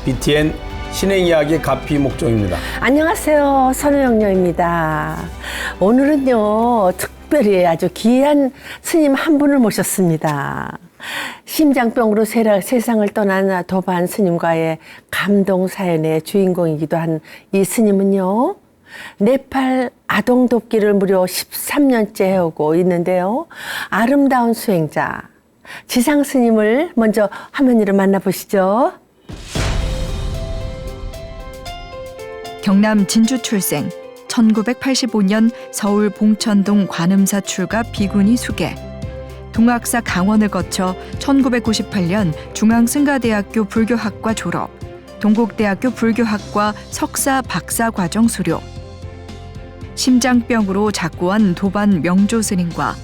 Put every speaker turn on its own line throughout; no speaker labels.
BTN 신행이야기 가피 목종입니다.
안녕하세요. 선우영녀입니다. 오늘은요, 특별히 아주 귀한 스님 한 분을 모셨습니다. 심장병으로 세상을 떠난 도반 스님과의 감동 사연의 주인공이기도 한 이 스님은요, 네팔 아동 돕기를 무려 13년째 해오고 있는데요. 아름다운 수행자, 지상 스님을 먼저 화면 위로 만나보시죠.
경남 진주 출생, 1985년 서울 봉천동 관음사 출가 비구니 수계, 동학사 강원을 거쳐 1998년 중앙승가대학교 불교학과 졸업, 동국대학교 불교학과 석사 박사 과정 수료. 심장병으로 작고한 도반 명조 스님과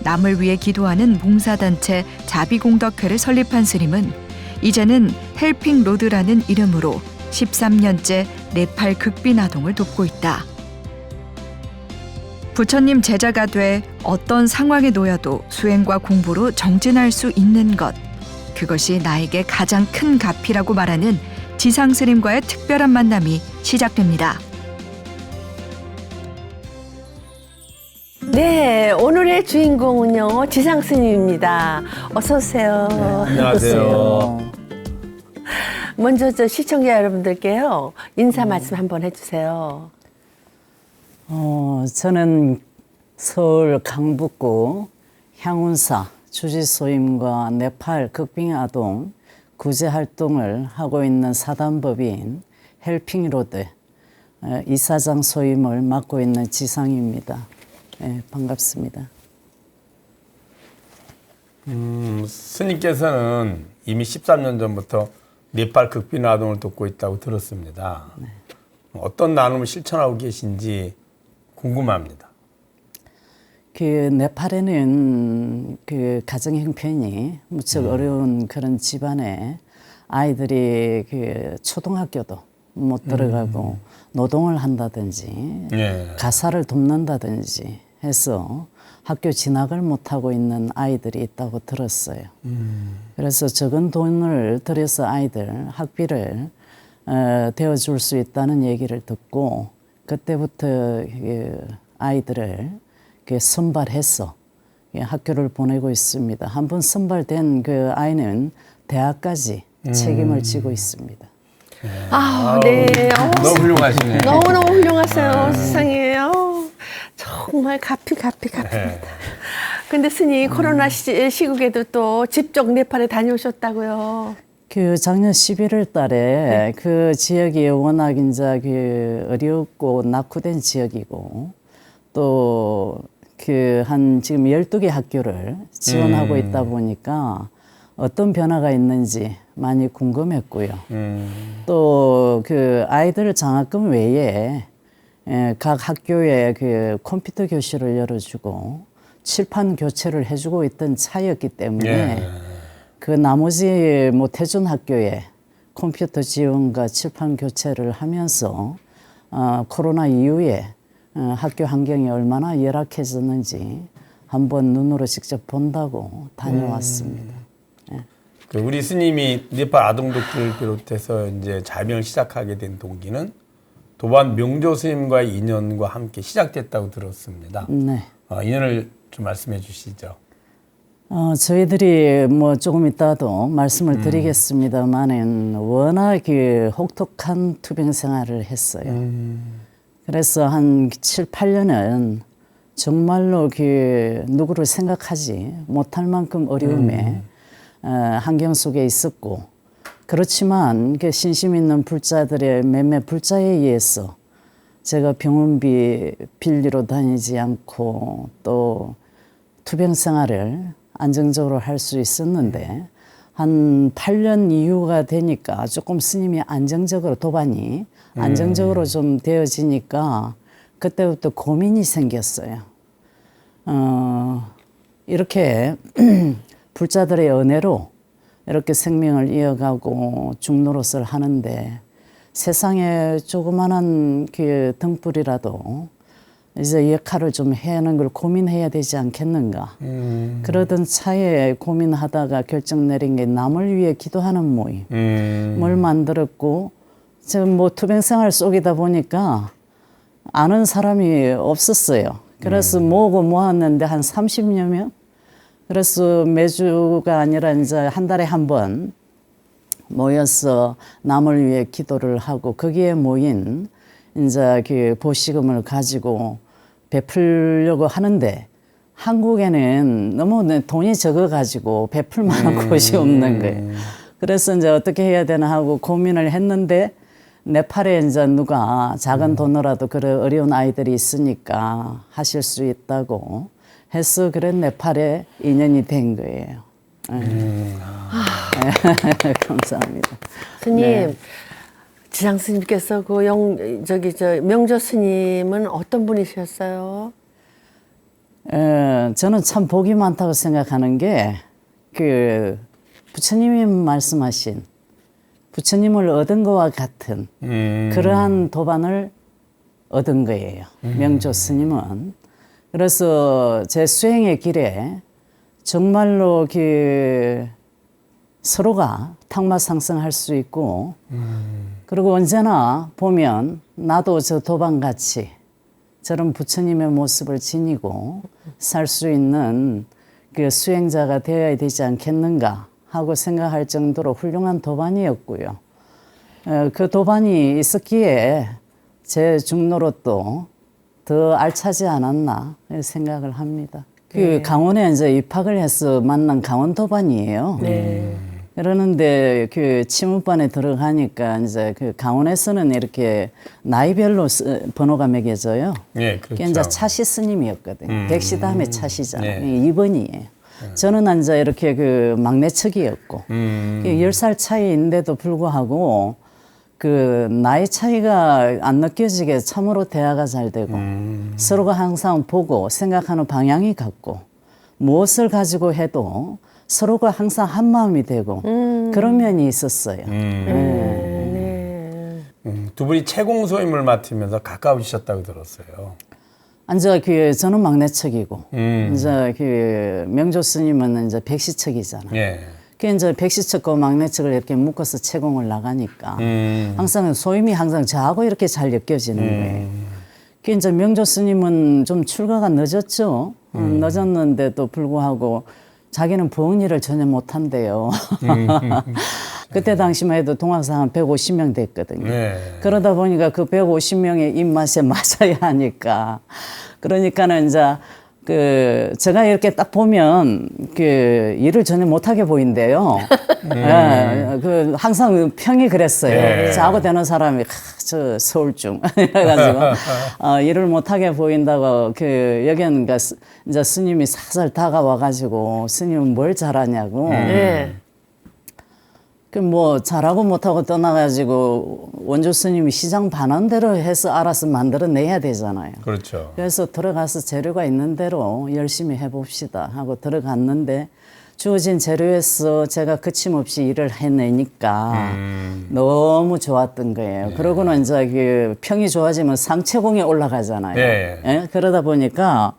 남을 위해 기도하는 봉사단체 자비공덕회를 설립한 스님은 이제는 헬핑 로드라는 이름으로 13년째 네팔 극빈 아동을 돕고 있다. 부처님 제자가 돼 어떤 상황에 놓여도 수행과 공부로 정진할 수 있는 것, 그것이 나에게 가장 큰 가피라고 말하는 지상 스님과의 특별한 만남이 시작됩니다.
네, 오늘의 주인공은요, 지상 스님입니다. 어서 오세요.
네, 안녕하세요.
먼저 시청자 여러분들께요, 인사 말씀 한번 해주세요.
저는 서울 강북구 향운사 주지소임과 네팔 극빈 아동 구제 활동을 하고 있는 사단법인 헬핑로드 이사장 소임을 맡고 있는 지상입니다. 네, 반갑습니다.
스님께서는 이미 13년 전부터 네팔 극빈 아동을 돕고 있다고 들었습니다. 네. 어떤 나눔을 실천하고 계신지 궁금합니다.
네팔에는 가정 형편이 무척 어려운 그런 집안에 아이들이 초등학교도 못 들어가고 노동을 한다든지 가사를 돕는다든지 해서 학교 진학을 못하고 있는 아이들이 있다고 들었어요. 그래서 적은 돈을 들여서 아이들 학비를 대어줄 수 있다는 얘기를 듣고 그때부터 아이들을 선발해서 학교를 보내고 있습니다. 한 번 선발된 그 아이는 대학까지 책임을 지고 있습니다.
네.
너무 훌륭하시네요.
너무너무 훌륭하세요. 세상에. 정말 가피입니다. 근데 스님, 코로나 시국에도 또 직접 네팔에 다녀오셨다고요.
작년 11월 달에 그 지역이 워낙 이제 어렵고 낙후된 지역이고 또 한 지금 12개 학교를 지원하고 있다 보니까 어떤 변화가 있는지 많이 궁금했고요. 또 아이들 장학금 외에 각 학교에 컴퓨터 교실을 열어주고 칠판 교체를 해주고 있던 차였기 때문에 나머지 못해준 학교에 컴퓨터 지원과 칠판 교체를 하면서 코로나 이후에 학교 환경이 얼마나 열악해졌는지 한번 눈으로 직접 본다고 다녀왔습니다.
우리 스님이 네팔 아동 돕기를 비롯해서 이제 자명을 시작하게 된 동기는 도반 명조 스님과의 인연과 함께 시작됐다고 들었습니다.
네.
인연을 좀 말씀해 주시죠.
저희들이 조금 이따도 말씀을 드리겠습니다만은 워낙 혹독한 투병 생활을 했어요. 그래서 한 7, 8년은 정말로 누구를 생각하지 못할 만큼 어려움에 환경 속에 있었고, 그렇지만 신심 있는 불자들의 몇몇 불자에 의해서 제가 병원비 빌리러 다니지 않고 또 투병 생활을 안정적으로 할 수 있었는데 한 8년 이후가 되니까 조금 스님이 안정적으로 도반이 안정적으로 좀 되어지니까 그때부터 고민이 생겼어요. 이렇게 불자들의 은혜로 이렇게 생명을 이어가고 중노릇을 하는데 세상에 조그마한 등불이라도 이제 역할을 좀 해야하는 걸 고민해야 되지 않겠는가. 그러던 차에 고민하다가 결정 내린 게 남을 위해 기도하는 모임을 만들었고, 지금 뭐 투병 생활 속이다 보니까 아는 사람이 없었어요. 그래서 모았는데 한 30여 명. 그래서 매주가 아니라 이제 한 달에 한 번 모여서 남을 위해 기도를 하고, 거기에 모인 이제 그 보시금을 가지고 베풀려고 하는데, 한국에는 너무 돈이 적어가지고 베풀 만한 곳이 없는 거예요. 그래서 이제 어떻게 해야 되나 하고 고민을 했는데, 네팔에 이제 누가 작은 돈으로라도 그런 어려운 아이들이 있으니까 하실 수 있다고 해서, 그래 네팔에 인연이 된 거예요. 감사합니다.
스님,
네.
지상 스님께서 그 명조 스님은 어떤 분이셨어요?
저는 참 복이 많다고 생각하는 게, 그 부처님이 말씀하신 부처님을 얻은 것과 같은 그러한 도반을 얻은 거예요. 명조 스님은. 그래서 제 수행의 길에 정말로 그 서로가 탁마상승할 수 있고, 그리고 언제나 보면 나도 저 도반같이 저런 부처님의 모습을 지니고 살 수 있는 그 수행자가 되어야 되지 않겠는가 하고 생각할 정도로 훌륭한 도반이었고요. 그 도반이 있었기에 제 중노릇도 더 알차지 않았나 생각을 합니다. 그 강원에 이제 입학을 해서 만난 강원 도반이에요.
네.
그러는데 그 치문반에 들어가니까 이제 그 강원에서는 이렇게 나이별로 번호가 매겨져요.
네,
그게
그렇죠.
이제 차시 스님이었거든요. 백시 다음에 차시잖아요.
네.
2번이에요. 저는 이제 이렇게 그 막내척이었고, 10살 차이인데도 불구하고 그 나이 차이가 안 느껴지게 참으로 대화가 잘 되고, 서로가 항상 보고 생각하는 방향이 같고, 무엇을 가지고 해도 서로가 항상 한 마음이 되고 그런 면이 있었어요.
두 분이 채공소임을 맡으면서 가까우셨다고 들었어요.
이제 그 저는 막내척이고, 이제 그 명조 스님은 이제 백시척이잖아요.
예.
그 이제 백시척과 막내척을 이렇게 묶어서 채공을 나가니까 항상 소임이 항상 저하고 이렇게 잘 느껴지는 거예요. 그 이제 명조 스님은 좀 출가가 늦었죠. 늦었는데도 불구하고 자기는 부엌 일을 전혀 못 한대요. 그때 당시만 해도 동학사 한 150명 됐거든요.
네.
그러다 보니까 그 150명의 입맛에 맞아야 하니까. 그러니까는 이제 그 제가 이렇게 딱 보면 그 일을 전혀 못하게 보인대요. 예, 그 항상 평이 그랬어요.
네.
저하고 되는 사람이 저 서울중 이래가지고 일을 못하게 보인다고 그 여기는 이제 스님이 살살 다가와가지고 스님은 뭘 잘하냐고.
네.
그 뭐 잘하고 못하고 떠나가지고 원조 스님이 시장 반환대로 해서 알아서 만들어내야 되잖아요.
그렇죠.
그래서 들어가서 재료가 있는 대로 열심히 해봅시다 하고 들어갔는데, 주어진 재료에서 제가 거침없이 일을 해내니까 너무 좋았던 거예요. 그러고는 이제 그 평이 좋아지면 상체공에 올라가잖아요.
예.
예? 그러다 보니까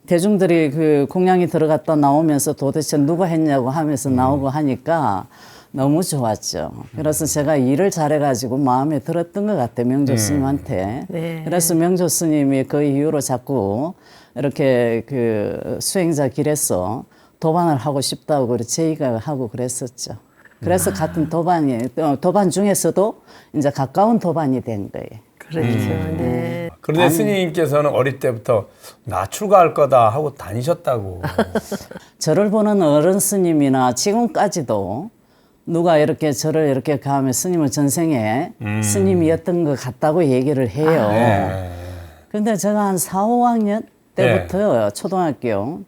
대중들이 그 공양이 들어갔다 나오면서 도대체 누가 했냐고 하면서 나오고 하니까 너무 좋았죠. 그래서 제가 일을 잘해가지고 마음에 들었던 것 같아요, 명조 스님한테.
네.
그래서 명조 스님이 그 이후로 자꾸 이렇게 그 수행자 길에서 도반을 하고 싶다고 그래 제의가 하고 그랬었죠. 그래서 같은 도반 중에서도 이제 가까운 도반이 된 거예요.
그렇죠. 네.
그런데 스님께서는 어릴 때부터 나 출가할 거다 하고 다니셨다고.
저를 보는 어른 스님이나 지금까지도 누가 이렇게 저를 이렇게 가면 스님은 전생에 스님이었던 것 같다고 얘기를 해요.
네.
근데 제가 한 4, 5학년 때부터 초등학교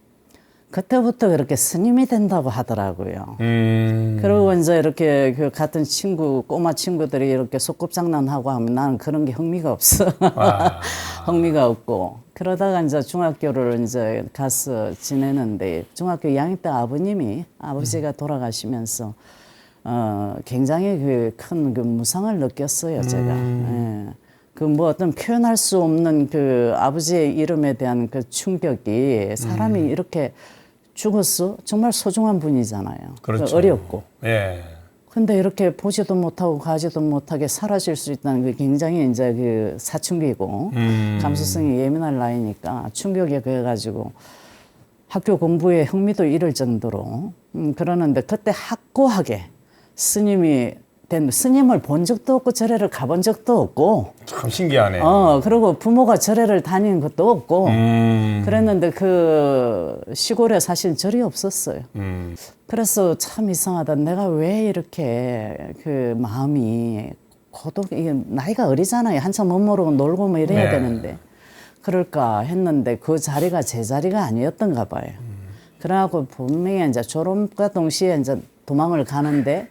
그때부터 그렇게 스님이 된다고 하더라고요. 그리고 이제 이렇게 그 같은 친구, 꼬마 친구들이 이렇게 소꿉장난하고 하면 나는 그런 게 흥미가 없어. 흥미가 없고. 그러다가 이제 중학교를 이제 가서 지내는데, 중학교 2학년 때 아버지가 돌아가시면서 굉장히 그 큰 그 무상을 느꼈어요, 제가. 예. 그 뭐 어떤 표현할 수 없는 그 아버지의 이름에 대한 그 충격이 사람이 이렇게 죽었어? 정말 소중한 분이잖아요.
그렇죠.
어렵고.
예.
근데 이렇게 보지도 못하고 가지도 못하게 사라질 수 있다는 게 굉장히 이제 그 사춘기고 감수성이 예민할 나이니까 충격에 그래가지고 학교 공부에 흥미도 잃을 정도로 그러는데 그때 확고하게 스님을 본 적도 없고 절에를 가본 적도 없고
참 신기하네.
그리고 부모가 절에를 다닌 것도 없고 그랬는데 그 시골에 사실 절이 없었어요. 그래서 참 이상하다. 내가 왜 이렇게 그 마음이 이게 나이가 어리잖아요. 한참 못 모르고 놀고 뭐 이래야
네.
되는데 그럴까 했는데 그 자리가 제 자리가 아니었던가 봐요. 그래갖고 분명히 이제 졸업과 동시에 이제 도망을 가는데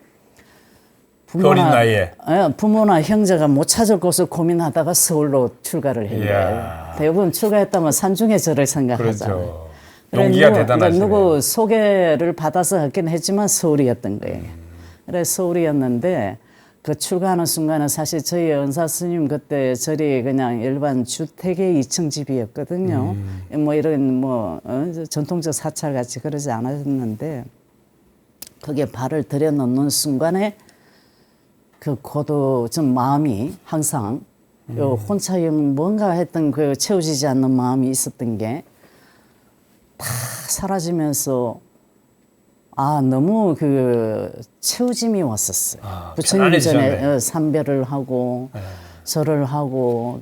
어린 나이에.
부모나 형제가 못 찾을 곳을 고민하다가 서울로 출가를 한 거예요.
이야.
대부분 출가했다면 산중의 절을 생각하잖아요.
그렇죠. 용기가 대단하시네.
누구 소개를 받아서 했긴 했지만 서울이었던 거예요. 그래서 서울이었는데 그 출가하는 순간은 사실 저희 은사 스님 그때 절이 그냥 일반 주택의 2층 집이었거든요. 뭐 이런 전통적 사찰 같이 그러지 않았는데 거기에 발을 들여놓는 순간에 그 고도 좀 마음이 항상 혼자 뭔가 했던 그 채워지지 않는 마음이 있었던 게 다 사라지면서 너무 그 채워짐이 왔었어요. 부처님 전에 삼별을 하고 절을 하고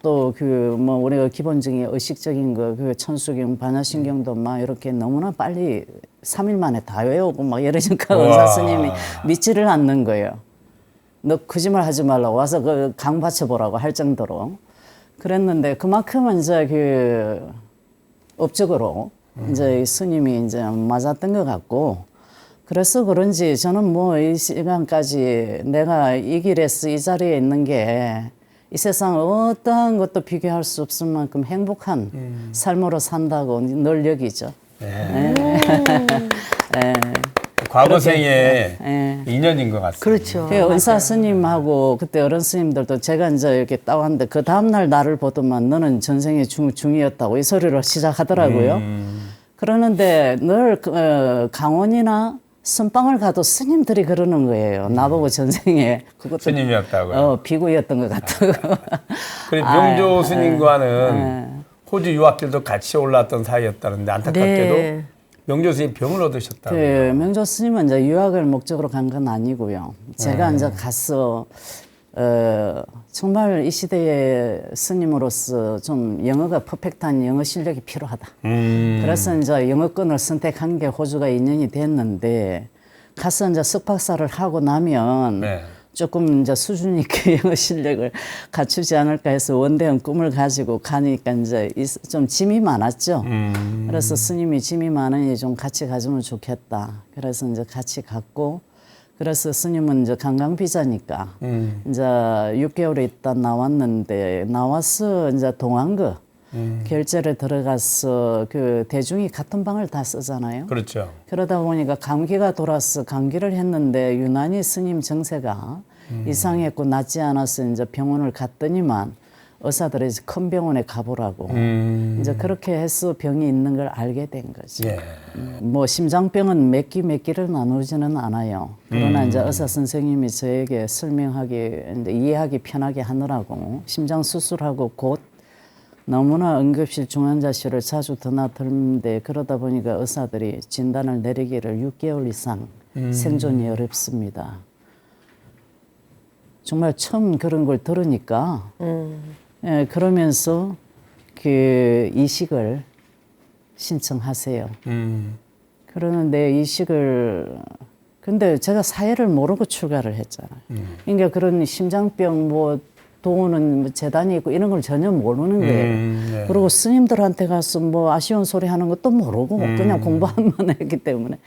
또 그 뭐 우리가 기본적인 의식적인 거 그 천수경 반야신경도 막 이렇게 너무나 빨리 3일 만에 다 외우고 막 이러니까 은사 스님이 믿지를 않는 거예요. 너 거짓말 하지 말라고 와서 그 강 받쳐보라고 할 정도로 그랬는데 그만큼은 이제 그 업적으로 이제 스님이 이제 맞았던 것 같고 그래서 그런지 저는 뭐 이 시간까지 내가 이 길에서 이 자리에 있는 게 이 세상 어떠한 것도 비교할 수 없을 만큼 행복한 삶으로 산다고 늘 여기죠.
네. 과거 생에 인연인 것 같습니다.
그렇죠.
그 은사 스님하고 그때 어른 스님들도 제가 이제 이렇게 따왔는데 그 다음날 나를 보더만 너는 전생에 중이었다고 이 소리를 시작하더라고요. 그러는데 늘 강원이나 선방을 가도 스님들이 그러는 거예요. 나보고 전생에 그것도
스님이었다고요?
비구였던 것 같다고.
그래 명조 스님과는 호주 유학길도 같이 올랐던 사이였다는데 안타깝게도
네.
명조 스님 병을 얻으셨다고.
그 명조 스님은 이제 유학을 목적으로 간 건 아니고요. 제가 이제 가서 정말 이 시대의 스님으로서 좀 영어가 퍼펙트한 영어 실력이 필요하다. 그래서 이제 영어권을 선택한 게 호주가 2년이 됐는데 가서 이제 석박사를 하고 나면 조금 이제 수준 있게 영어 실력을 갖추지 않을까 해서 원대한 꿈을 가지고 가니까 이제 좀 짐이 많았죠. 그래서 스님이 짐이 많으니 좀 같이 가주면 좋겠다. 그래서 이제 같이 갔고 그래서 스님은 이제 관광비자니까 이제 6개월 있다 나왔는데 나와서 이제 동안거 결제를 들어가서 그 대중이 같은 방을 다 쓰잖아요.
그렇죠.
그러다 보니까 감기가 돌아서 감기를 했는데 유난히 스님 정세가 이상했고 낫지 않아서 이제 병원을 갔더니만 의사들이 이제 큰 병원에 가보라고 이제 그렇게 해서 병이 있는 걸 알게 된 거지.
예.
뭐 심장병은 몇 기를 나누지는 않아요. 그러나 이제 의사 선생님이 저에게 설명하기 이제 이해하기 편하게 하느라고 심장 수술하고 곧 너무나 응급실 중환자실을 자주 드나들는데 그러다 보니까 의사들이 진단을 내리기를 6개월 이상 생존이 어렵습니다. 정말 처음 그런 걸 들으니까 그러면서 그 이식을 신청하세요. 그러는데 이식을 근데 제가 사회를 모르고 출가를 했잖아요. 그러니까 그런 심장병 뭐 도우는 뭐 재단이 있고 이런 걸 전혀 모르는 거예요. 그리고 스님들한테 가서 뭐 아쉬운 소리 하는 것도 모르고 그냥 공부만 했기 때문에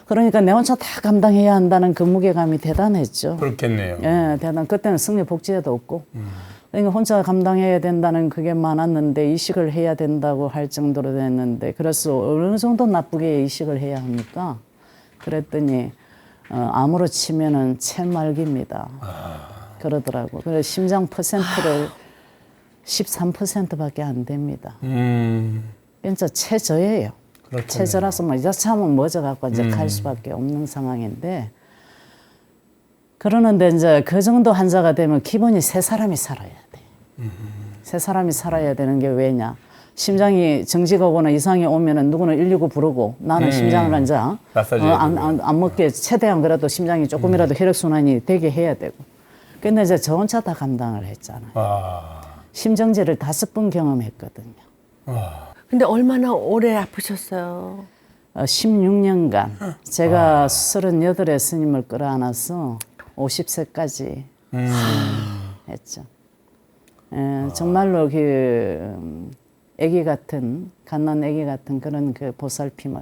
그러니까 내 혼자 다 감당해야 한다는 그 무게감이 대단했죠.
그렇겠네요.
예, 그때는 승려 복지에도 없고 그러니까 혼자 감당해야 된다는 그게 많았는데 이식을 해야 된다고 할 정도로 됐는데 그래서 어느 정도 나쁘게 이식을 해야 합니까? 그랬더니 암으로 치면은 채말기입니다. 그러더라고. 그래서 심장 퍼센트를 13%밖에 안 됩니다. 진짜 최저예요.
그렇겠네요.
최저라서 뭐 여차하면 멎어 갖고 이제 갈 수밖에 없는 상황인데 그러는데 이제 그 정도 환자가 되면 기본이 세 사람이 살아야 돼. 세 사람이 살아야 되는 게 왜냐? 심장이 정지가 오거나 이상이 오면은 누구는 119 부르고 나는 심장을 이제
마사지
안 먹게 최대한 그래도 심장이 조금이라도 혈액 순환이 되게 해야 되고. 근데 이제 저 혼자 다 감당을 했잖아요.
아,
심정지를 5번 경험했거든요.
근데 얼마나 오래 아프셨어요?
16년간 제가 38에 스님을 끌어안아서 50세까지 했죠. 정말로 그 애기 같은 갓난 애기 같은 그런 그 보살핌을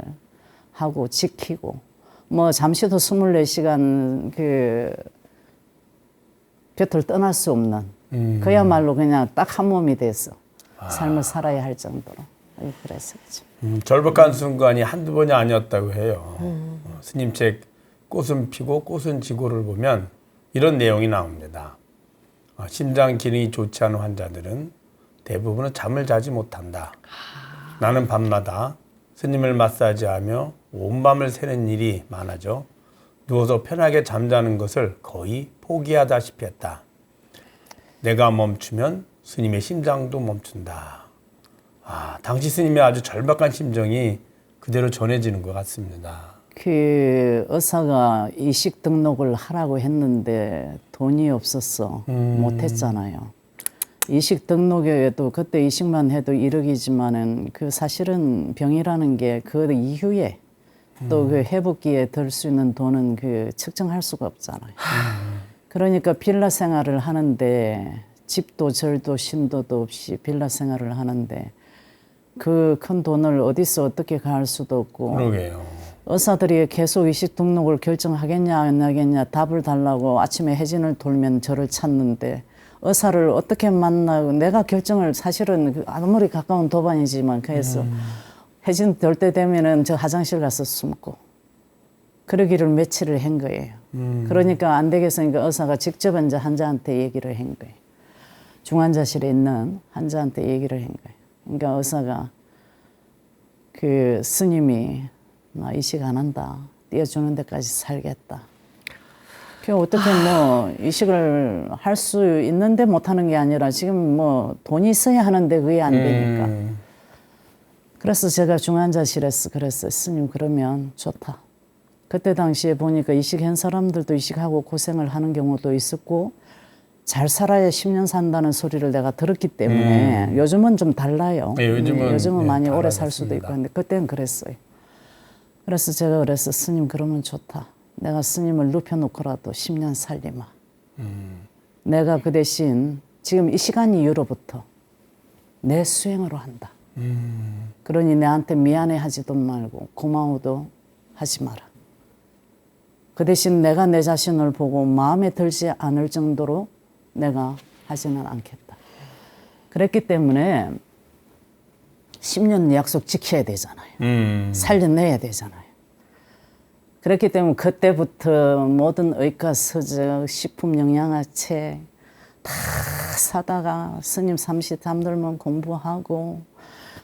하고 지키고 뭐 잠시도 24시간 그 곁을 떠날 수 없는 그야말로 그냥 딱 한 몸이 돼서 삶을 살아야 할 정도로 그랬었죠.
절박한 순간이 한두 번이 아니었다고 해요. 스님 책 꽃은 피고 꽃은 지고를 보면 이런 내용이 나옵니다. 심장 기능이 좋지 않은 환자들은 대부분은 잠을 자지 못한다. 나는 밤마다 스님을 마사지하며 온 밤을 새는 일이 많아져 누워서 편하게 잠자는 것을 거의 포기하다시피 했다. 내가 멈추면 스님의 심장도 멈춘다. 당시 스님의 아주 절박한 심정이 그대로 전해지는 것 같습니다.
그 의사가 이식 등록을 하라고 했는데 돈이 없어서 못했잖아요. 이식 등록에도 그때 이식만 해도 1억이지만은 그 사실은 병이라는 게 그 이후에 또 그 회복기에 들 수 있는 돈은 그 측정할 수가 없잖아요. 그러니까 빌라 생활을 하는데 집도 절도 신도도 없이 빌라 생활을 하는데 그 큰 돈을 어디서 어떻게 갈 수도 없고
그러게요.
의사들이 계속 이식 등록을 결정하겠냐 안 하겠냐 답을 달라고 아침에 해진을 돌면 저를 찾는데 의사를 어떻게 만나고 내가 결정을 사실은 아무리 가까운 도반이지만 그래서 해진 돌 때 되면은 저 화장실 가서 숨고 그러기를 며칠을 한 거예요. 그러니까 안 되겠으니까 의사가 직접 이제 환자한테 얘기를 한 거예요. 중환자실에 있는 환자한테 얘기를 한 거예요. 그러니까 의사가 그 스님이 나 이식 안 한다. 띄워주는 데까지 살겠다. 그 어떻게 뭐 이식을 할 수 있는데 못하는 게 아니라 지금 뭐 돈이 있어야 하는데 그게 안 되니까. 그래서 제가 중환자실에서 그랬어요. 스님 그러면 좋다. 그때 당시에 보니까 이식한 사람들도 이식하고 고생을 하는 경우도 있었고 잘 살아야 10년 산다는 소리를 내가 들었기 때문에 요즘은 좀 달라요.
네, 요즘은
많이
네,
오래 살 수도 있고
달라졌습니다.
근데 그때는 그랬어요. 그래서 제가 그랬어. 스님 그러면 좋다. 내가 스님을 눕혀놓고라도 10년 살리마. 내가 그 대신 지금 이 시간 이후로부터 내 수행으로 한다. 그러니 내한테 미안해하지도 말고 고마워도 하지 마라. 그 대신 내가 내 자신을 보고 마음에 들지 않을 정도로 내가 하지는 않겠다. 그랬기 때문에 10년 약속 지켜야 되잖아요. 살려내야 되잖아요. 그렇기 때문에 그때부터 모든 의과 서적, 식품 영양학책 다 사다가 스님 삼시 잠들면 공부하고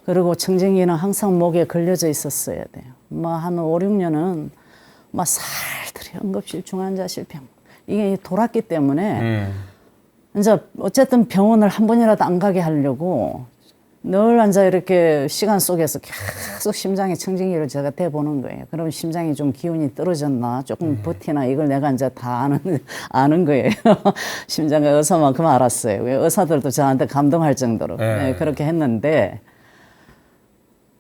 그리고 청진기는 항상 목에 걸려져 있었어야 돼요. 뭐 한 5, 6년은 막 살들이 응급실 중환자실 병 이게 돌았기 때문에 이제 어쨌든 병원을 한 번이라도 안 가게 하려고 늘 앉아 이렇게 시간 속에서 계속 심장의 청진기를 제가 대보는 거예요. 그럼 심장이 좀 기운이 떨어졌나 조금 버티나 이걸 내가 이제 다 아는 거예요. 심장의 의사만큼 알았어요. 의사들도 저한테 감동할 정도로 네, 그렇게 했는데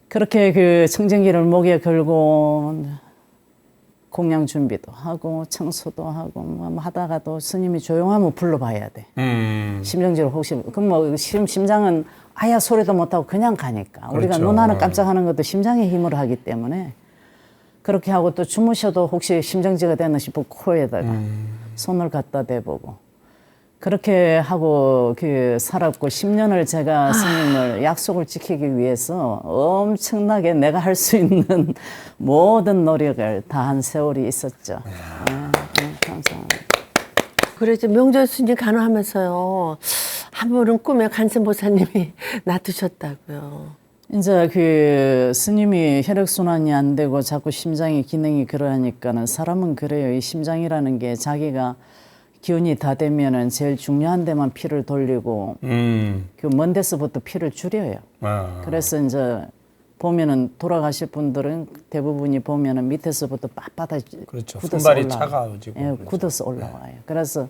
그렇게 그 청진기를 목에 걸고 공양 준비도 하고 청소도 하고 뭐 하다가도 스님이 조용하면 불러봐야 돼. 심정지를 혹시 그럼 뭐 심장은 아야 소리도 못하고 그냥 가니까
그렇죠.
우리가 눈 하나 깜짝하는 것도 심장의 힘으로 하기 때문에 그렇게 하고 또 주무셔도 혹시 심정지가 되나 싶고 코에다가 손을 갖다 대보고 그렇게 하고 그 살았고 10년을 제가 스님을 약속을 지키기 위해서 엄청나게 내가 할 수 있는 모든 노력을 다한 세월이 있었죠. 감사합니다.
그래서 명절 스님 간호하면서요. 한 분은 꿈에 간세보살님이 놔두셨다고요.
이제 그 스님이 혈액순환이 안 되고 자꾸 심장의 기능이 그러하니까는 사람은 그래요. 이 심장이라는 게 자기가 기운이 다 되면은 제일 중요한 데만 피를 돌리고 그 먼 데서부터 피를 줄여요. 그래서 이제 보면은 돌아가실 분들은 대부분이 보면은 밑에서부터 빳빳하게
그렇죠.
굳어서
손발이
올라와요.
차가워지고.
예,
그렇죠.
굳어서 올라와요. 그래서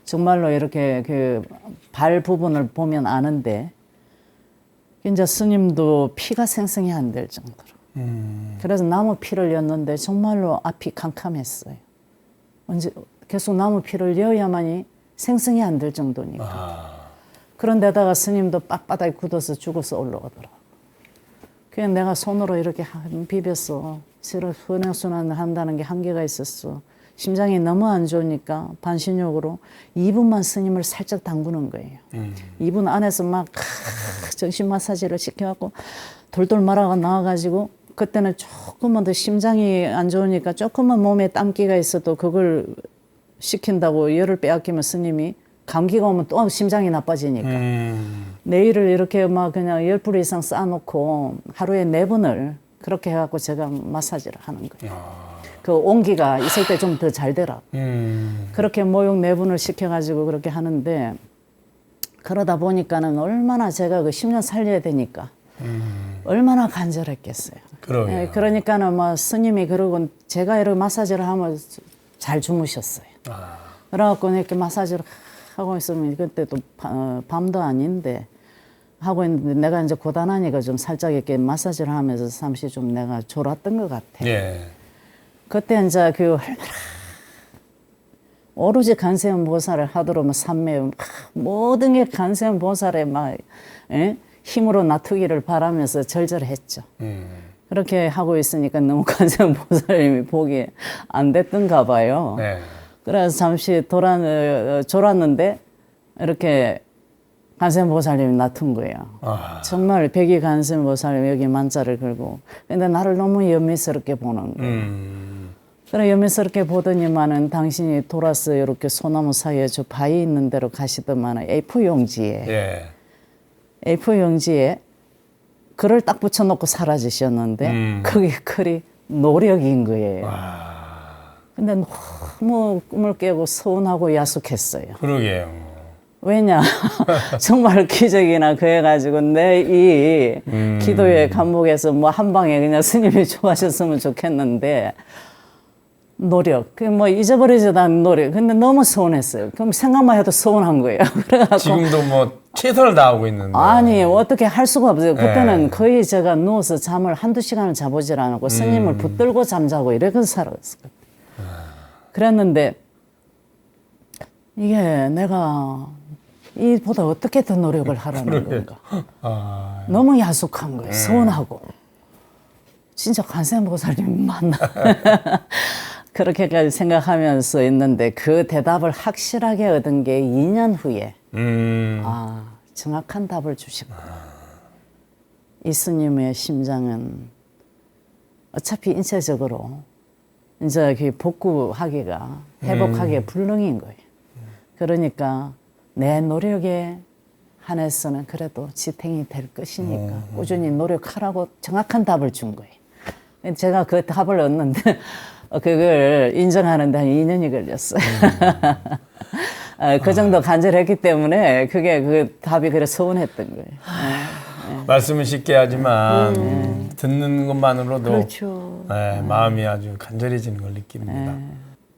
정말로 이렇게 그 발 부분을 보면 아는데 이제 스님도 피가 생성이 안 될 정도로. 그래서 나무 피를 였는데 정말로 앞이 캄캄했어요. 언제 계속 나무 피를 여야만이 생성이 안 될 정도니까. 그런데다가 스님도 빳빳하게 굳어서 죽어서 올라오더라고. 그냥 내가 손으로 이렇게 비볐어. 혈액순환 한다는 게 한계가 있었어. 심장이 너무 안 좋으니까 반신욕으로 2분만 스님을 살짝 담그는 거예요. 2분 안에서 막 정신 마사지를 시켜갖고 돌돌 말아가 나와가지고 그때는 조금만 더 심장이 안 좋으니까 조금만 몸에 땀기가 있어도 그걸 시킨다고 열을 빼앗기면 스님이 감기가 오면 또 심장이 나빠지니까 내일을 이렇게 막 그냥 10불 이상 쌓아놓고 하루에 4번을 그렇게 해갖고 제가 마사지를 하는 거예요. 그 온기가 있을 때 좀 더 잘 되라. 그렇게 모욕 4번을 시켜가지고 그렇게 하는데 그러다 보니까는 얼마나 제가 그 10년 살려야 되니까 얼마나 간절했겠어요. 예, 그러니까는 뭐 스님이 그러고 제가 이렇게 마사지를 하면 잘 주무셨어요. 그래갖고 이렇게 마사지를 하고 있으면 그때 또 밤도 아닌데 하고 있는데 내가 이제 고단하니까 좀 살짝 이렇게 마사지를 하면서 잠시 좀 내가 졸았던 것 같아.
예.
그때 이제 그 얼마나 오로지 간세음 보살을 하도록 삼매 모든 게 간세음 보살의 막 힘으로 놔두기를 바라면서 절절했죠. 그렇게 하고 있으니까 너무 간세음 보살님이 보기 안 됐던가 봐요.
네.
그래서 잠시 졸았는데 이렇게 간세음 보살님이 놔둔 거예요. 정말 백이 간세음 보살님이 여기 만자를 걸고 근데 나를 너무 연민스럽게 보는 거예요. 그래 연민스럽게 보더니만은 당신이 돌아서 이렇게 소나무 사이에 저 바위 있는 데로 가시더만은 A4 용지에 A4 용지에 글을 딱 붙여놓고 사라지셨는데 그게 글이 노력인 거예요. 근데 너무 꿈을 깨고 서운하고 야속했어요.
그러게요.
왜냐 정말 기적이나 그래가지고 내 이 기도의 감목에서 뭐 한 방에 그냥 스님이 좋아하셨으면 좋겠는데 노력 그 뭐 잊어버리지도 않은 노력 근데 너무 서운했어요. 그럼 생각만 해도 서운한 거예요. 그래갖고
지금도 뭐 최선을 다하고 있는데.
아니 어떻게 할 수가 없어요. 그때는 거의 제가 누워서 잠을 1-2시간을 자보질 않았고 스님을 붙들고 잠자고 이렇게 살았어요. 그랬는데 이게 내가 이보다 어떻게 더 노력을 하라는 건가. 너무 야속한 거예요. 서운하고. 진짜 관세음보살님이 맞나. 그렇게까지 생각하면서 있는데 그 대답을 확실하게 얻은 게 2년 후에 정확한 답을 주시고 이 스님의 심장은 어차피 인체적으로 이제 그 복구하기가 회복하기가 불능인 거예요. 그러니까 내 노력에 한해서는 그래도 지탱이 될 것이니까 꾸준히 노력하라고 정확한 답을 준 거예요. 제가 그 답을 얻는데 그걸 인정하는데 한 2년이 걸렸어요. 그 정도 간절했기 때문에 그게 그 답이 그래 서운했던 거예요.
말씀은 쉽게 하지만 듣는 것만으로도
그렇죠.
마음이 아주 간절해지는 걸 느낍니다.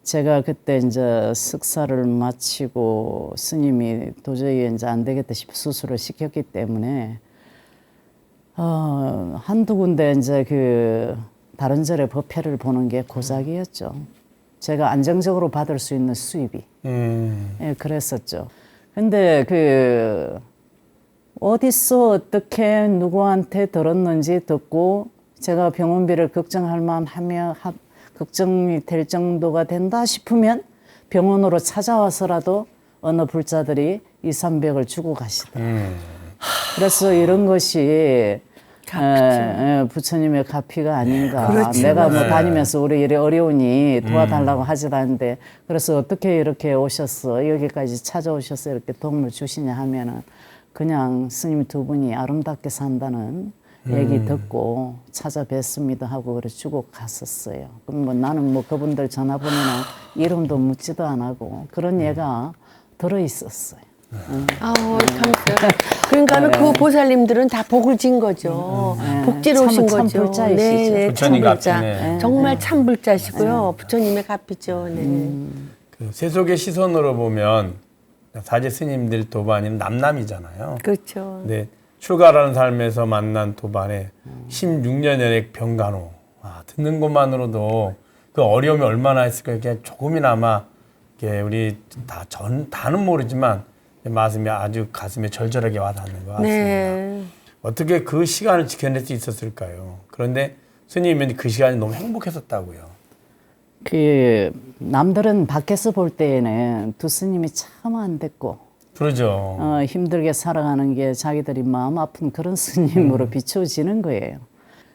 제가 그때 이제 석사를 마치고 스님이 도저히 이제 안 되겠다 싶어 수술을 시켰기 때문에 한두 군데 이제 그 다른 절의 법회를 보는 게 고작이었죠. 제가 안정적으로 받을 수 있는 수입이. 예, 그랬었죠. 근데 그 어디서 어떻게 누구한테 들었는지 듣고 제가 병원비를 걱정할 만하며 걱정이 될 정도가 된다 싶으면 병원으로 찾아와서라도 어느 불자들이 200-300을 주고 가시더라고요. 그래서 이런 것이 부처님의 가피가 아닌가.
그렇죠.
내가 뭐 다니면서 우리 이래 어려우니 도와달라고 하지도 않는데 그래서 어떻게 이렇게 오셨어 여기까지 찾아오셔서 이렇게 도움을 주시냐 하면은 그냥 스님 두 분이 아름답게 산다는 얘기 듣고 찾아뵀습니다 하고 그래 주고 갔었어요. 그럼 뭐 나는 뭐 그분들 전화번호나 이름도 묻지도 안 하고 그런 예가 들어 있었어요.
감사해요. 그러니까는 그 보살님들은 다 복을 진 거죠. 복지로 오신 거죠.
참불자이시죠.
네,
부처님
참불자.
값이네.
정말 참불자시고요. 부처님의 값이죠. 네.
그 세속의 시선으로 보면 사제 스님들 도반이는 남남이잖아요.
그렇죠.
근데 출가라는 삶에서 만난 도반의 16년의 병간호. 듣는 것만으로도 그 어려움이 얼마나 했을까. 이게 조금이나마 이게 우리 다는 모르지만 말씀이 아주 가슴에 절절하게 와닿는 것 같습니다.
네.
어떻게 그 시간을 지켜낼 수 있었을까요? 그런데 스님은 그 시간이 너무 행복했었다고요.
그 남들은 밖에서 볼 때에는 두 스님이 참 안 됐고
그러죠.
힘들게 살아가는 게 자기들이 마음 아픈 그런 스님으로 비춰지는 거예요.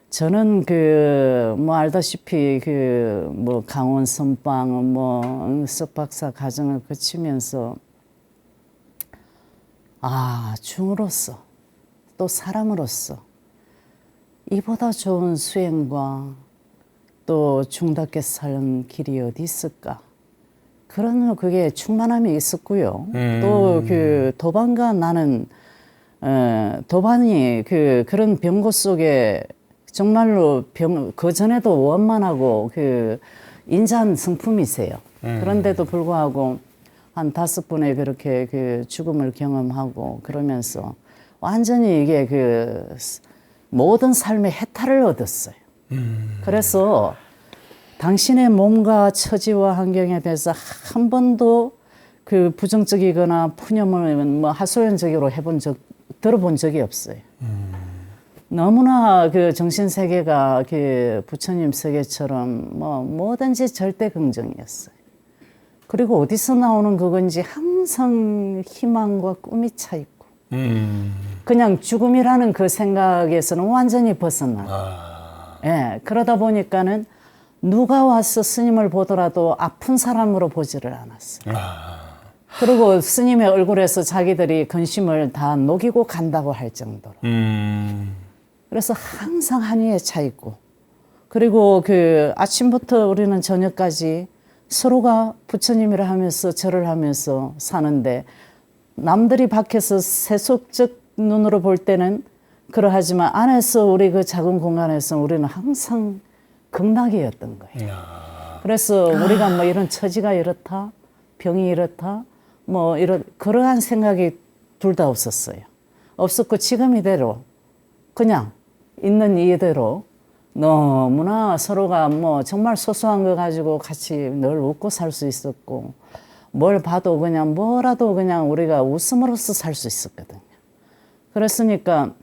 저는 그 뭐 알다시피 그 뭐 강원 선방 뭐 석박사 과정을 거치면서 중으로서 또 사람으로서 이보다 좋은 수행과 또 중답게 사는 길이 어디 있을까? 그런 그게 충만함이 있었고요. 또 그 도반과 나는 도반이 그런 병고 속에 정말로 그 전에도 원만하고 그 인자한 성품이세요. 그런데도 불구하고 한 5번의 그렇게 그 죽음을 경험하고 그러면서 완전히 이게 그 모든 삶의 해탈을 얻었어요. 그래서 당신의 몸과 처지와 환경에 대해서 한 번도 그 부정적이거나 푸념을 뭐 하소연적으로 들어본 적이 없어요. 너무나 그 정신 세계가 그 부처님 세계처럼 뭐 뭐든지 절대 긍정이었어요. 그리고 어디서 나오는 그건지 항상 희망과 꿈이 차 있고 그냥 죽음이라는 그 생각에서는 완전히 벗어나. 예, 그러다 보니까는 누가 와서 스님을 보더라도 아픈 사람으로 보지를 않았어요. 그리고 스님의 얼굴에서 자기들이 근심을 다 녹이고 간다고 할 정도로. 그래서 항상 한의에 차 있고, 그리고 그 아침부터 우리는 저녁까지 서로가 부처님이라 하면서 절을 하면서 사는데, 남들이 밖에서 세속적 눈으로 볼 때는 그러하지만 안에서 우리 그 작은 공간에서 우리는 항상 극락이었던 거예요. 그래서 우리가 뭐 이런 처지가 이렇다, 병이 이렇다, 뭐 그러한 생각이 둘 다 없었어요. 없었고 지금 이대로 그냥 있는 이대로 너무나 서로가 뭐 정말 소소한 거 가지고 같이 늘 웃고 살 수 있었고, 뭘 봐도 그냥 뭐라도 그냥 우리가 웃음으로써 살 수 있었거든요. 그랬으니까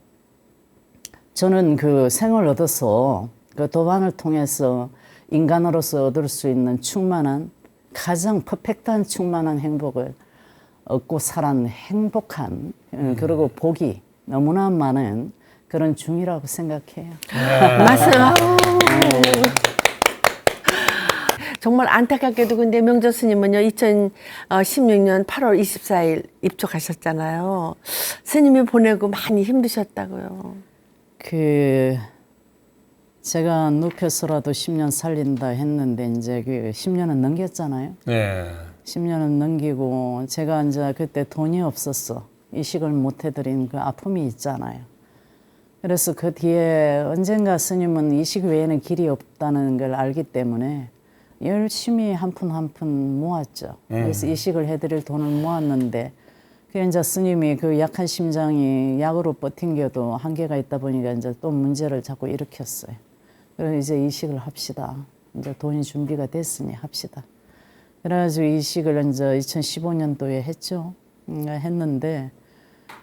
저는 그 생을 얻어서 그 도반을 통해서 인간으로서 얻을 수 있는 충만한, 가장 퍼펙트한 충만한 행복을 얻고 살아는 행복한, 그리고 복이 너무나 많은 그런 중이라고 생각해요.
맞아요. 정말 안타깝게도 근데 명조 스님은요 2016년 8월 24일 입촉하셨잖아요. 스님이 보내고 많이 힘드셨다고요.
제가 눕혀서라도 10년 살린다 했는데 이제 10년은 넘겼잖아요.
네.
10년은 넘기고 제가 이제 그때 돈이 없었어. 이식을 못 해드린 그 아픔이 있잖아요. 그래서 그 뒤에 언젠가 스님은 이식 외에는 길이 없다는 걸 알기 때문에 열심히 한 푼 한 푼 모았죠. 그래서 이식을 해드릴 돈을 모았는데, 그 이제 스님이 그 약한 심장이 약으로 버틴겨도 한계가 있다 보니까 이제 또 문제를 자꾸 일으켰어요. 그래서 이제 이식을 합시다. 이제 돈이 준비가 됐으니 합시다. 그래가지고 이식을 이제 2015년도에 했죠. 했는데,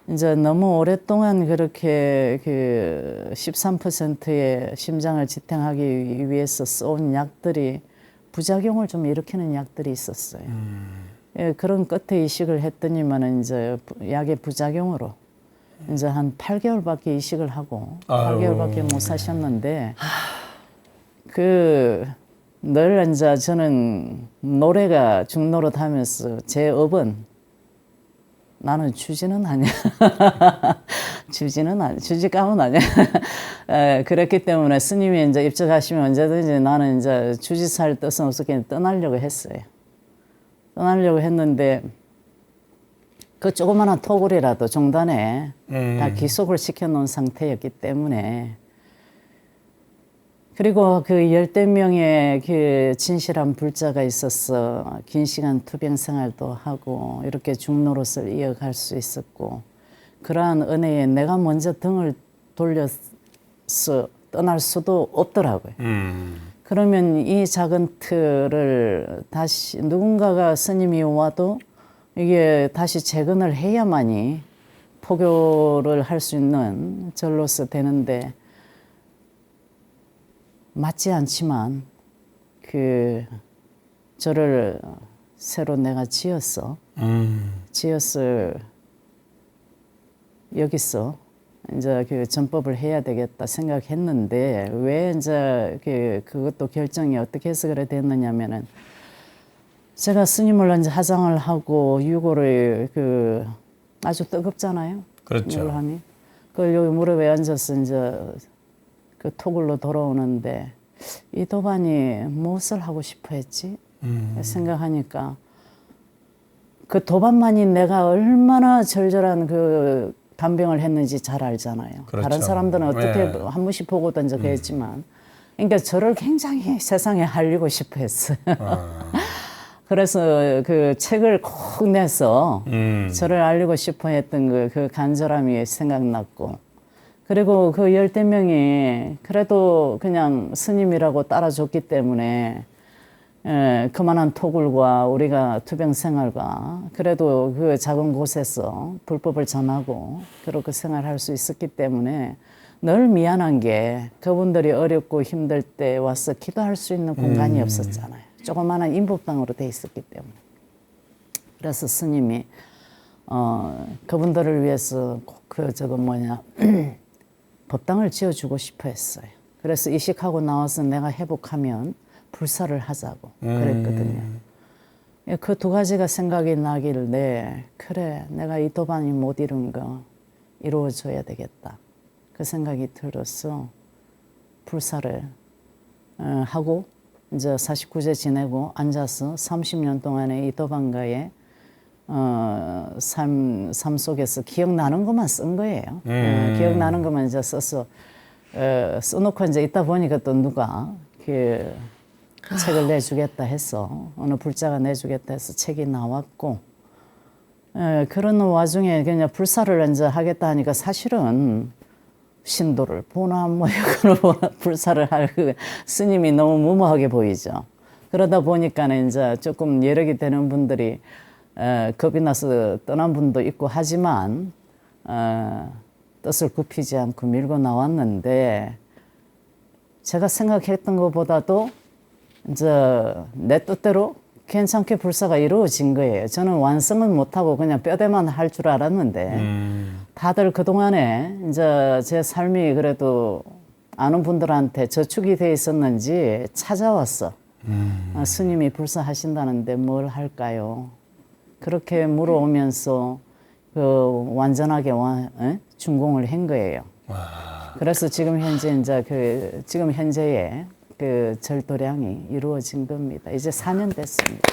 이제 너무 오랫동안 그렇게 그 13%의 심장을 지탱하기 위해서 써온 약들이 부작용을 좀 일으키는 약들이 있었어요. 예, 그런 끝에 이식을 했더니만은 이제 약의 부작용으로 이제 한 8개월밖에 이식을 하고
아유.
8개월밖에 못 사셨는데 늘 이제 저는 노래가 중노릇 하면서 제 업은 나는 주지는 아니야. 주지는 아니야. 주지감은 아니야. 그렇기 때문에 스님이 이제 입적하시면 언제든지 나는 이제 주지살 뜻은 없었기 떠나려고 했어요. 떠나려고 했는데 그 조그마한 토굴이라도 종단에 다 기속을 시켜놓은 상태였기 때문에 그리고 그 열댓 명의 그 진실한 불자가 있어서 긴 시간 투병 생활도 하고 이렇게 중노릇을 이어갈 수 있었고 그러한 은혜에 내가 먼저 등을 돌려서 떠날 수도 없더라고요. 그러면 이 작은 틀을 다시 누군가가 스님이 와도 이게 다시 재건을 해야만이 포교를 할 수 있는 절로서 되는데 맞지 않지만 그 저를 새로 내가 지어서 여기서 이제 그 전법을 해야 되겠다 생각했는데 왜 이제 그것도 결정이 어떻게 해서 그래 됐느냐면은 제가 스님을 이제 하장을 하고 유고를 아주 뜨겁잖아요.
그렇죠.
물함이. 그걸 여기 무릎에 앉아서 이제 그 토굴로 돌아오는데 이 도반이 무엇을 하고 싶어 했지? 생각하니까 그 도반만이 내가 얼마나 절절한 그 간병을 했는지 잘 알잖아요.
그렇죠.
다른 사람들은 어떻게
네.
한 번씩 보고도 이제 그랬지만 그러니까 저를 굉장히 세상에 알리고 싶어 했어요. 그래서 그 책을 콕 내서 저를 알리고 싶어 했던 그 간절함이 생각났고 그리고 그 열댓 명이 그래도 그냥 스님이라고 따라줬기 때문에 그만한 토굴과 우리가 투병 생활과 그래도 그 작은 곳에서 불법을 전하고 그렇게 생활할 수 있었기 때문에 늘 미안한 게 그분들이 어렵고 힘들 때 와서 기도할 수 있는 공간이 없었잖아요. 조그마한 인법당으로 돼 있었기 때문에. 그래서 스님이 그분들을 위해서 꼭 법당을 지어주고 싶어 했어요. 그래서 이식하고 나와서 내가 회복하면 불사를 하자고 그랬거든요. 그 두 가지가 생각이 나길래 그래 내가 이 도반이 못 이룬 거 이루어줘야 되겠다. 그 생각이 들어서 불사를 하고 이제 49세 지내고 앉아서 30년 동안의 이 도반가의 삶 속에서 기억나는 것만 쓴 거예요. 기억나는 것만 이제 써서 써놓고 이제 있다 보니까 또 누가 그 책을 내주겠다 해서 어느 불자가 내주겠다 해서 책이 나왔고 그런 와중에 그냥 불사를 이제 하겠다 하니까 사실은 신도를 보나무역으로 불사를 할 스님이 너무 무모하게 보이죠. 그러다 보니까는 이제 조금 여력이 되는 분들이 겁이 나서 떠난 분도 있고 하지만 뜻을 굽히지 않고 밀고 나왔는데 제가 생각했던 것보다도 이제 내 뜻대로 괜찮게 불사가 이루어진 거예요. 저는 완성은 못하고 그냥 뼈대만 할 줄 알았는데 다들 그동안에 이제 제 삶이 그래도 아는 분들한테 저축이 돼 있었는지 찾아왔어. 스님이 불사하신다는데 뭘 할까요? 그렇게 물어오면서 완전하게 준공을 한 거예요. 그래서 지금 현재 이제 지금 현재의 그 절도량이 이루어진 겁니다. 이제 4년 됐습니다.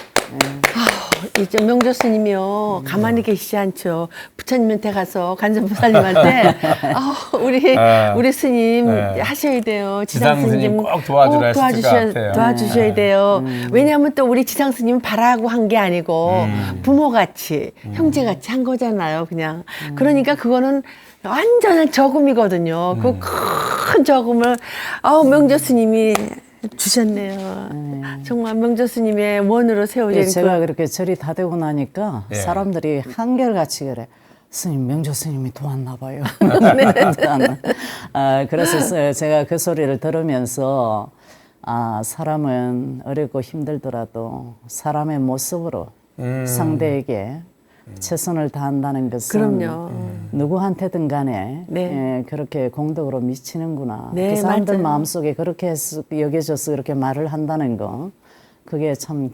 이제 명조 스님이요 가만히 계시지 않죠. 부처님한테 가서 간전보살님한테 우리 스님 하셔야 돼요. 지상 스님
꼭 도와주라 했을 것 같아요.
도와주셔야 돼요. 왜냐하면 또 우리 지상 스님은 바라고 한 게 아니고 부모같이 형제같이 한 거잖아요. 그냥 그러니까 그거는 완전한 저금이거든요. 그 큰 저금을 명조 스님이 주셨네요. 정말 명조 스님의 원으로 세워진
제가 그렇게 절이 다 되고 나니까 사람들이 한결같이 그래. 스님, 명조 스님이 도왔나 봐요. 그래서 제가 그 소리를 들으면서 사람은 어렵고 힘들더라도 사람의 모습으로 상대에게 최선을 다한다는 것은
그럼요.
누구한테든 간에
네.
그렇게 공덕으로 미치는구나.
네,
그 사람들
맞아요.
마음속에 그렇게 여겨져서 그렇게 말을 한다는 거, 그게 참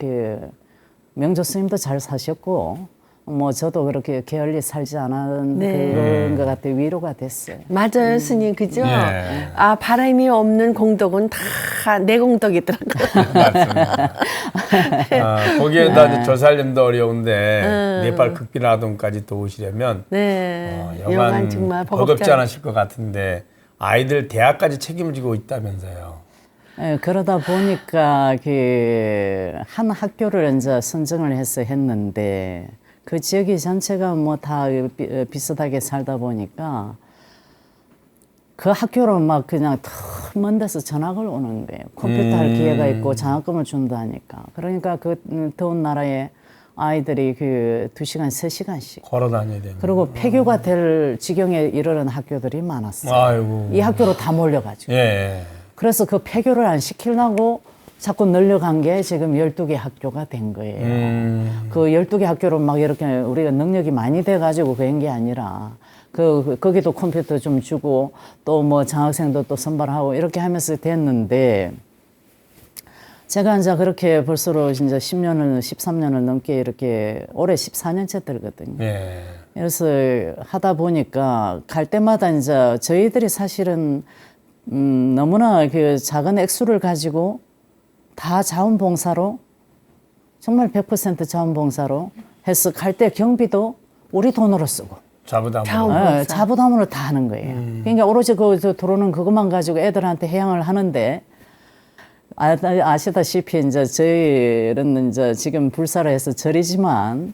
명조 스님도 잘 사셨고 뭐 저도 그렇게 게을리 살지 않은
네.
그런 것 같아 위로가 됐어요.
맞아요, 스님, 그죠?
네.
아, 바람이 없는 공덕은 다 내 공덕이더라고요.
맞습니다. 거기에다 이제 조살림도 어려운데 네팔 극빈아동까지 도우시려면
네.
여간
여간 정말
버겁지 않으실 것 같은데 아이들 대학까지 책임을 지고 있다면서요.
그러다 보니까 한 학교를 이제 선정을 해서 했는데 그 지역이 전체가 뭐 다 비슷하게 살다 보니까 그 학교로 막 그냥 먼 데서 전학을 오는 거예요. 컴퓨터 할 기회가 있고 장학금을 준다 하니까. 그러니까 그 더운 나라에 아이들이 2시간, 3시간씩.
걸어 다녀야 되는.
그리고 폐교가 될 지경에 이르는 학교들이 많았어요.
아이고.
이 학교로 다 몰려가지고.
예.
그래서 그 폐교를 안 시키려고 자꾸 늘려간 게 지금 12개 학교가 된 거예요. 그 12개 학교로 막 이렇게 우리가 능력이 많이 돼가지고 그런 게 아니라 거기도 컴퓨터 좀 주고 또 뭐 장학생도 또 선발하고 이렇게 하면서 됐는데 제가 이제 그렇게 벌써로 이제 13년을 넘게 이렇게 올해 14년째 들거든요.
예.
그래서 하다 보니까 갈 때마다 이제 저희들이 사실은 너무나 작은 액수를 가지고 다 자원봉사로 정말 100% 자원봉사로 해서 갈 때 경비도 우리 돈으로 쓰고
자부담으로.
자부담으로 다 하는 거예요. 그러니까 오로지 들어오는 그것만 가지고 애들한테 해양을 하는데 아시다시피 이제 저희는 이제 지금 불사를 해서 절이지만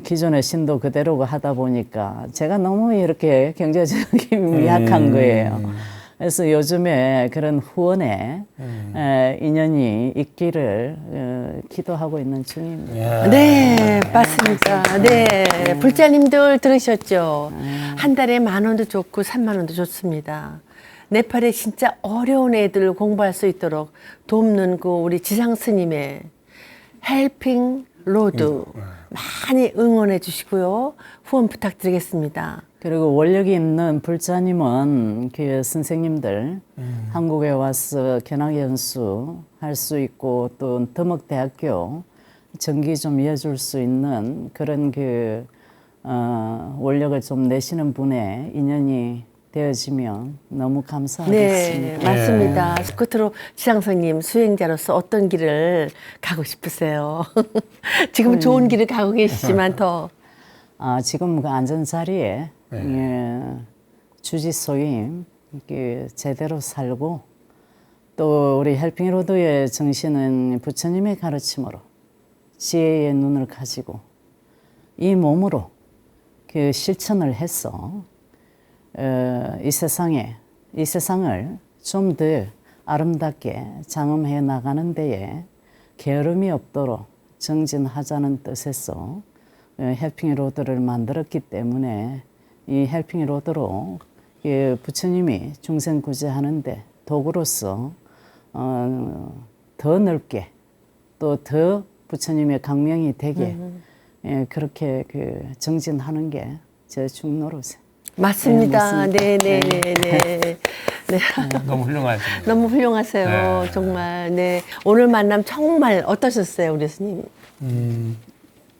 기존의 신도 그대로 하다 보니까 제가 너무 이렇게 경제적인 약한 거예요. 그래서 요즘에 그런 후원에 인연이 있기를 기도하고 있는 중입니다.
네, 맞습니다. 네, 불자님들 들으셨죠? 한 달에 10,000원도 좋고 30,000원도 좋습니다. 네팔에 진짜 어려운 애들 공부할 수 있도록 돕는 우리 지상 스님의 헬핑 로드 많이 응원해 주시고요. 후원 부탁드리겠습니다.
그리고 원력이 있는 불자님은 선생님들 한국에 와서 견학연수 할 수 있고 또 더먹대학교 정기 좀 이어줄 수 있는 그런 원력을 좀 내시는 분의 인연이 되어지면 너무 감사하겠습니다.
네, 맞습니다. 스쿠트로 지상선님 수행자로서 어떤 길을 가고 싶으세요? 지금 좋은 길을 가고 계시지만 더.
지금 그 앉은 자리에 주지소임 제대로 살고 또 우리 헬핑로드의 정신은 부처님의 가르침으로 지혜의 눈을 가지고 이 몸으로 실천을 해서 이 세상을 좀 더 아름답게 장엄해 나가는 데에 게으름이 없도록 정진하자는 뜻에서 헬핑 로드를 만들었기 때문에 이 헬핑 로드로 부처님이 중생 구제하는데 도구로서 더 넓게 또 더 부처님의 강명이 되게 그렇게 정진하는 게 제 중노릇에.
맞습니다. 네, 네, 네, 네. 네.
너무 훌륭하십니다.
너무 훌륭하세요.
네.
정말. 네. 오늘 만남 정말 어떠셨어요, 우리 스님?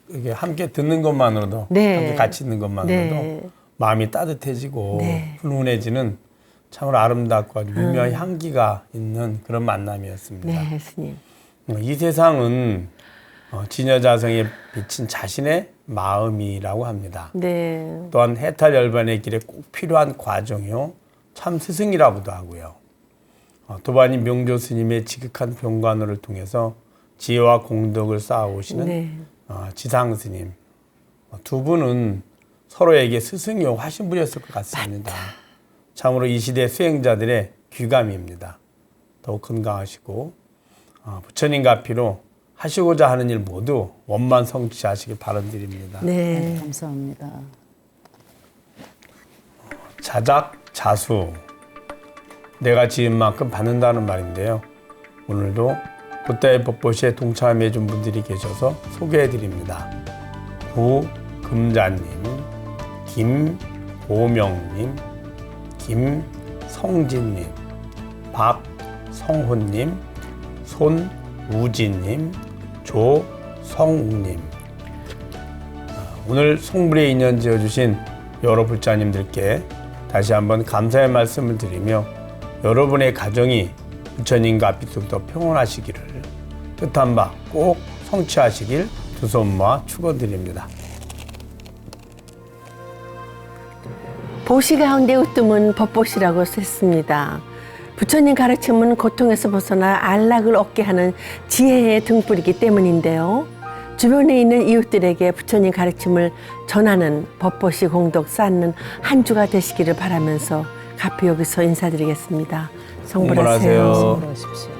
이게 함께 듣는 것만으로도
네.
함께 같이 있는 것만으로도
네.
마음이 따뜻해지고
네.
훈훈해지는 참으로 아름답고 아주 미묘한 향기가 있는 그런 만남이었습니다.
네, 스님.
이 세상은 지녀자성에 비친 자신의 마음이라고 합니다.
네.
또한 해탈 열반의 길에 꼭 필요한 과정이요 참 스승이라고도 하고요. 도반이 명조 스님의 지극한 병관을 통해서 지혜와 공덕을 쌓아오시는
네.
지상 스님 두 분은 서로에게 스승이요 화신분이었을 것 같습니다. 참으로 이 시대 수행자들의 귀감입니다. 더욱 건강하시고 부처님과 앞으로 하시고자 하는 일 모두 원만 성취하시길 바람드립니다.
네.
감사합니다.
자작자수 내가 지은 만큼 받는다는 말인데요. 오늘도 붓다의 법보시에 동참해 준 분들이 계셔서 소개해 드립니다. 구금자님, 김보명님, 김성진님, 박성훈님, 손우진님, 조성욱님. 오늘 송불의 인연 지어주신 여러 불자님들께 다시 한번 감사의 말씀을 드리며 여러분의 가정이 부처님과 앞이 더 평온하시기를 뜻한 바 꼭 성취하시길 두 손 모아 축원드립니다.
보시 가운데 웃음은 법보시라고 했습니다. 부처님 가르침은 고통에서 벗어나 안락을 얻게 하는 지혜의 등불이기 때문인데요. 주변에 있는 이웃들에게 부처님 가르침을 전하는 법보시 공덕 쌓는 한 주가 되시기를 바라면서 가피 여기서 인사드리겠습니다. 성불하세요.
성불하세요.
성불하십시오.